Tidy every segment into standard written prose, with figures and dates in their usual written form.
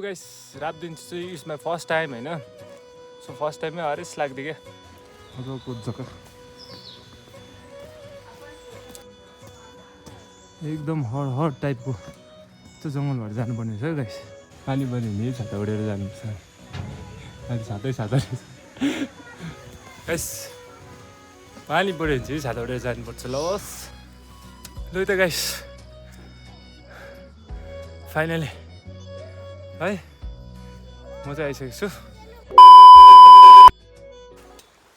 Guys रातदिन चाहिँ it's my first time होइन सो फर्स्ट टाइममै हरेस लाग्दै क्या मजाको जग्गा एकदम हर टाइपको त्यो जङ्गलबाट जानुपर्ने रहेछ गाइस पानी पऱ्यो भने छाता उडेर जानुपर्छ अहिले छातै गाइस पानी पऱ्यो भने चाहिँ छाता उडेर जानुपर्छ ल होस् लु त गाइस फाइनली है म चाहिँ आइसकेको छु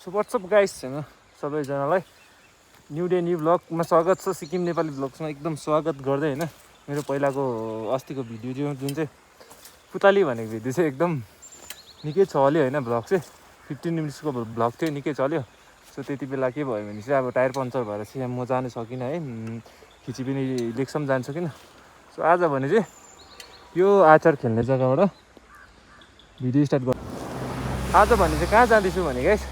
सो वाट्सअप गाइस होइन सबैजनालाई न्यू डे न्यू भ्लगमा स्वागत छ सिक्किम नेपाली भ्लग्समा एकदम स्वागत गर्दै होइन मेरो पहिलाको अस्तिको भिडियो जुन चाहिँ पुताली भनेको भिडियो चाहिँ एकदम निकै चल्यो होइन भ्लग चाहिँ 15 मिनट्सको भ्लग थियो निकै चल्यो सो त्यति बेला के भयो भने चाहिँ अब टायर पङ्चर भएर चाहिँ म जानु सकिनँ है खिची पनि इलेक्सन जानु सकिनँ सो आज भने चाहिँ यो आचार खेल्ने जग्गाबाट भिडियो स्टार्ट गर्नु आज भने चाहिँ कहाँ जाँदैछु भने गाइस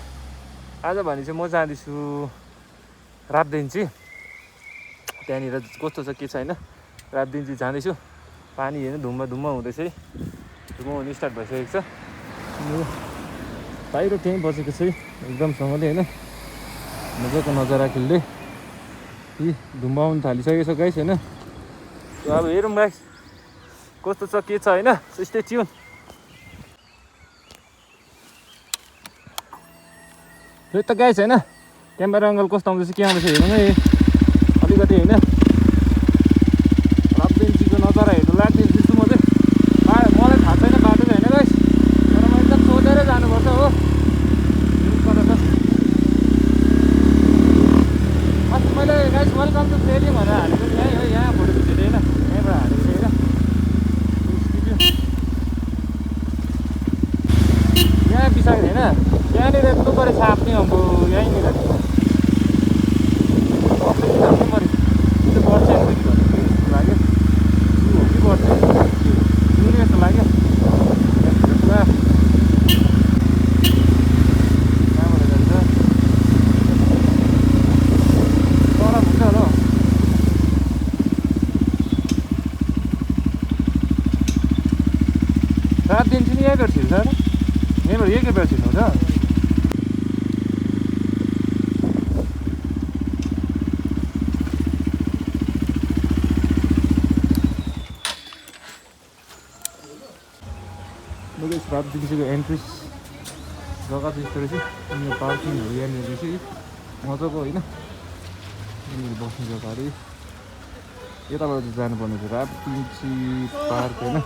आज भने चाहिँ म जाँदैछु रातदिन्ची त्यहाँनिर कस्तो छ के छ होइन रातदिन्ची जाँदैछु पानी होइन धुम्म हुँदैछ है धुम्म हुनु स्टार्ट भइसकेको छ बाहिर त्यहीँ बसेको छु एकदमसँगले होइन मजाको नजारा खेल्दै यी धुम्म आउनु थालिसकेको छ गाइस होइन अब हेरौँ गाइस कस्तो छ के छ होइन स्टे ट्युन यो त गाइस होइन क्यामेरा एङ्गल कस्तो आउँदैछ के आउँदैछ हेरौँ है अलिकति होइन रातदिन्चीको नजारा हेर्नु लाग्दैछु म चाहिँ मलाई थाहा छैन बाटो चाहिँ होइन गाइस तर म एकदम सोधेर जानुपर्छ हो अस्ति मैले गाइस वेलकम टु फेरि भनेर हालेको यहीँ हो यहाँ फोटो खिचेको होइन यहीँबाट हालेको होइन यहाँ पछाडि होइन यहाँनिर यत्रो पऱ्यो छाप्ने अब यहीँनिर छाप्नु पऱ्यो त्यो बढ्छ जस्तो लाग्यो हो कि बढ्छ जस्तो लाग्यो पुरा कहाँबाट जान्छ तर हुन्छ होला रातदिन्ची नि यही भेट्छु सर यहीँबाट यही भेट्छु हुन्छ रातदिन्चीको एन्ट्रिस जग्गा चाहिँ यस्तो रहेछ अनि यो पार्किङहरू यहाँनिर रहेछ मजाको होइन यहाँनिर बस्ने जग्गाहरू यताबाट चाहिँ जानुपर्ने थियो रातदिन्ची पार्क होइन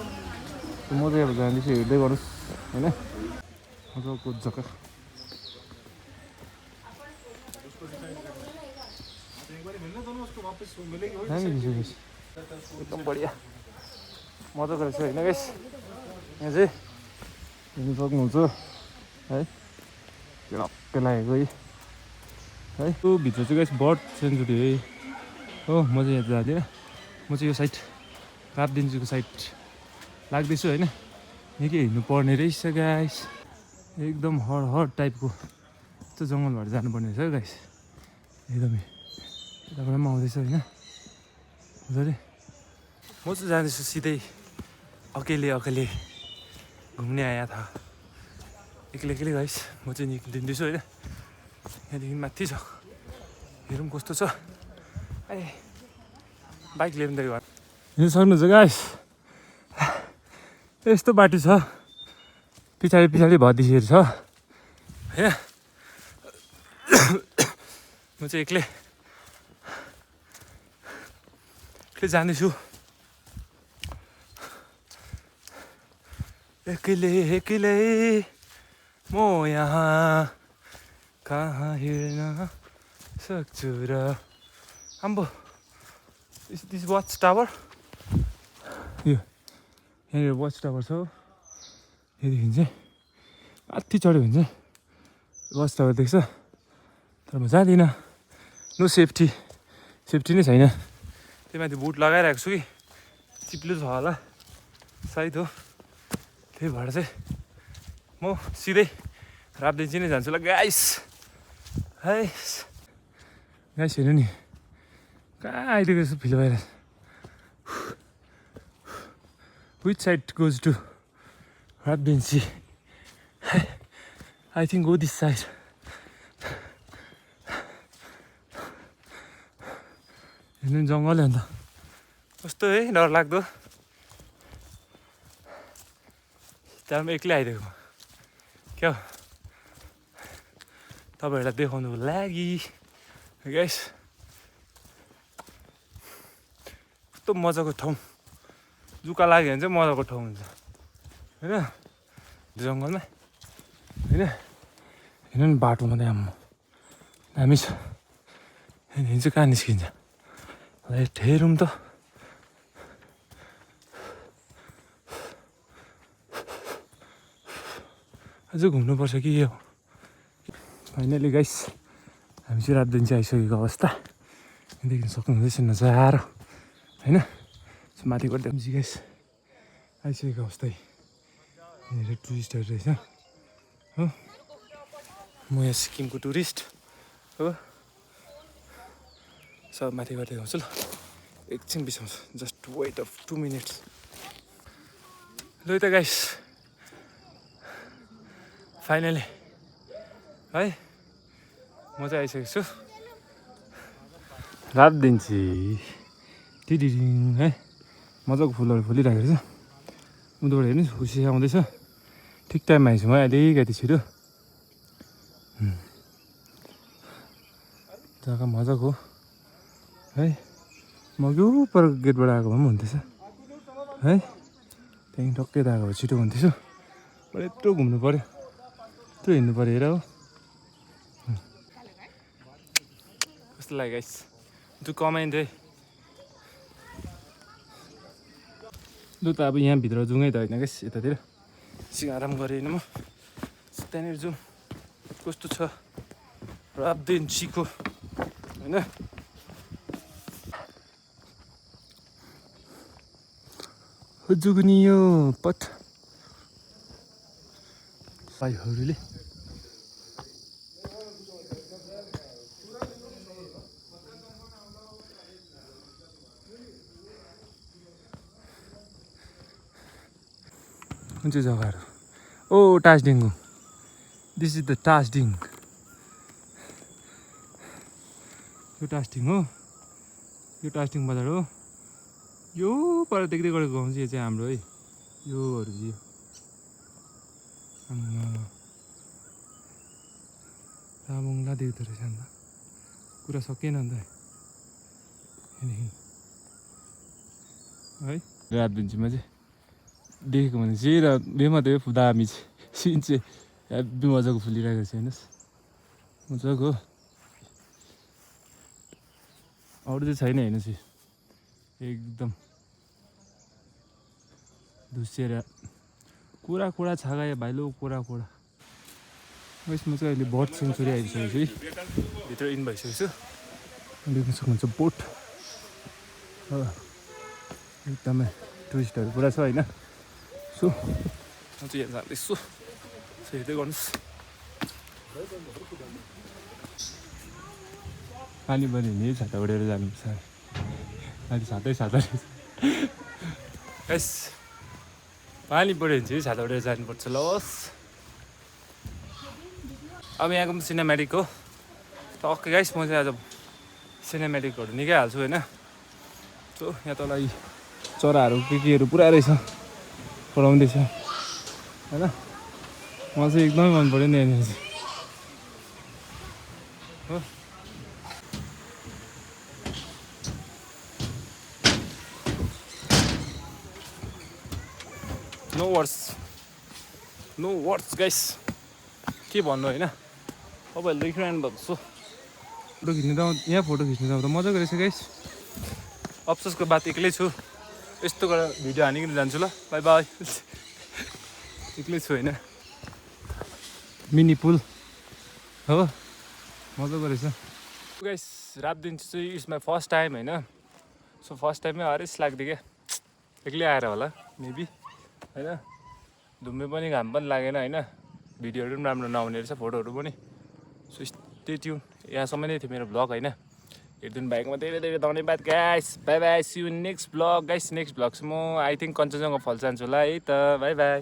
म चाहिँ अब जाँदैछु हेर्दै गर्नुहोस् होइन मजाको जग्गा एकदम बढिया मजाको रहेछ होइन गाइस यहाँ चाहिँ हेर्नु सक्नुहुन्छ है झक्कै लागेको है त्यो भित्र चाहिँ गाइस बर्ड सेन्चुरी है हो म चाहिँ यहाँ जाँदिनँ म चाहिँ यो साइड रातदिन्चीको साइड लाग्दैछु होइन निकै हिँड्नु पर्ने रहेछ गाइस एकदम हर टाइपको त्यो जङ्गलबाट जानुपर्ने रहेछ गाइस एकदमै यताबाट पनि आउँदैछ होइन मजाले म चाहिँ जाँदैछु सिधै अकेले घुम्ने आया था एक्लै गाइस म चाहिँ निक्लिँदैछु होइन यहाँदेखि माथि छ हेरौँ कस्तो छ ए बाइक लिएर घर हिँड्नु सक्नुहुन्छ गाइस यस्तो बाटो छ पछाडि भदिसेर छ होइन म चाहिँ एक्लै जाँदैछु एक्लै म यहाँ कहाँ हिँड्न सक्छु र आम्बो दिस वाच टावर यो यहाँनिर वाच टावर छ यहाँदेखि चाहिँ माथि चढ्यो भने चाहिँ वाच टावर देख्छ तर म जाँदिनँ नो सेफ्टी नै छैन त्यही माथि बुट लगाइरहेको छु कि चिप्लो छ होला सायद हो त्यही भएर चाहिँ म सिधै रातदिन्ची नै जान्छु ल गाइस हेर्नु नि कहाँ आइदिएको जस्तो फिल भइरहेछ विच साइड गोज टु रातदिन्ची I think go this side. हेर्नु जङ्गल अन्त कस्तो है डर लाग्दो त्यहाँ एक्लै आइदिएको क्या तपाईँहरूलाई देखाउनुको लागि गाइस कस्तो मजाको ठाउँ जुका लाग्यो भने चाहिँ मजाको ठाउँ हुन्छ होइन जङ्गलमा होइन हेर्नु नि बाटोमा त आम्म दामी छ यहाँ चाहिँ कहाँ निस्किन्छ ठेरौँ त अझ घुम्नुपर्छ कि यो फाइनली गाइस हामी चाहिँ रातदिन चाहिँ आइसकेको अवस्था देख्न सक्नुहुँदैछ नजारो होइन माथिबाट देख्नु गाइस आइसकेको अवस्था यहाँनिर टुरिस्टहरू रहेछ हो म यहाँ सिक्किमको टुरिस्ट हो सब माथिबाट देखाउँछु ल एकछिन बिसाउँछु जस्ट वेट अफ 2 मिनट्स ल त गाइस फाइनली है म चाहिँ आइसकेको छु रातदिन्ची टिडिङ है मजाको फुलहरू फुलिरहेको छ उनीबाट हेर्नु खुसी आउँदैछ ठिक टाइममा आइसु है अलिकति छिटो जग्गा मजाको है म यो पर गेटबाट आएको भए पनि हुन्थेछ है त्यहाँदेखि टक्कै त आएको भए छिटो हुन्थेछ बरु यत्रो घुम्नु पऱ्यो यत्रो हिँड्नु पऱ्यो हेर हो कस्तो लाग्यो गाइस टु कमेन्ट है लु त अब यहाँभित्र जाउँ है त होइन गाइस यतातिर एकछिन आराम गरेँ होइन म त्यहाँनिर जाउँ कस्तो छ रातदिन्चीको होइन जुग्नियो पथ भाइहरूले कुन चाहिँ जग्गाहरू ओ टास्डिङ दिस इज द टास्डिङ यो टास्डिङ हो यो टास्डिङ बजार हो यो पर देख्दै गरेको गाउँ चाहिँ यो चाहिँ हाम्रो है योहरू चाहिँ ताबुङला देख्दो रहेछ अन्त कुरा सकिएन अन्त यहाँदेखि है रातदिन्चीमा चाहिँ देखेको भने चाहिँ र बेमात्रै दामी चाहिँ सिन चाहिँ हेब्बी मजाको फुलिरहेको छ हेर्नुहोस् मजाको अरू चाहिँ छैन हेर्नुहोस् एकदम धुसिएर कुरा कुरा छागायो भाइलो कुरा कुरा यसमा चाहिँ अहिले बर्ड सेन्चुरी आइसकेको छु है भित्र इन भइसकेको छु देख्न सक्नुहुन्छ बोट एकदमै टुरिस्टहरू पुरा छ होइन सो म चाहिँ यहाँ जाँदैछु हेर्दै गर्नुहोस् पानी पनि नि छाता उडेर जानुपर्छ अहिले छातै छाता यस पानी पऱ्यो भने चाहिँ छाता उडेर जानुपर्छ लस अब यहाँको पनि सिनेमेटिक हो टक्कै गाइस म चाहिँ आज सिनेमेटिकहरू निकै हाल्छु होइन सो यहाँ तल चराहरू केहरू पुरा रहेछ पढाउँदैछ होइन मलाई चाहिँ एकदमै मन पऱ्यो नि यहाँनिर चाहिँ हो नो वर्ड्स गाइस के भन्नु होइन तपाईँहरूले देखिरहनु भएको छ फोटो खिच्नु जाउँ यहाँ फोटो खिच्नु जाउँ त मजाको रहेछ गाइस अफसोसको बात एक्लै छु यस्तो गरेर भिडियो हानिकन जान्छु ल बाई बाई एक्लै छु होइन मिनी पुल हो मजाको रहेछ गाइस रातदिन्ची चाहिँ इट्स माई फर्स्ट टाइम होइन सो फर्स्ट टाइममै हरेस लाग्यो क्या एक्लै आएर होला मेबी होइन धुम्मे पनि घाम पनि लागेन होइन भिडियोहरू पनि राम्रो नआउने रहेछ फोटोहरू पनि सो स्टे ट्युन यहाँसम्म नै थियो मेरो भ्लग होइन हेरिदिनु भएकोमा धेरै धेरै धन्यवाद guys bye bye see you next vlog guys next vlog चाहिँ म आई थिङ्क कञ्चनजङ्घा फल्स जान्छु होला है त बाई बाई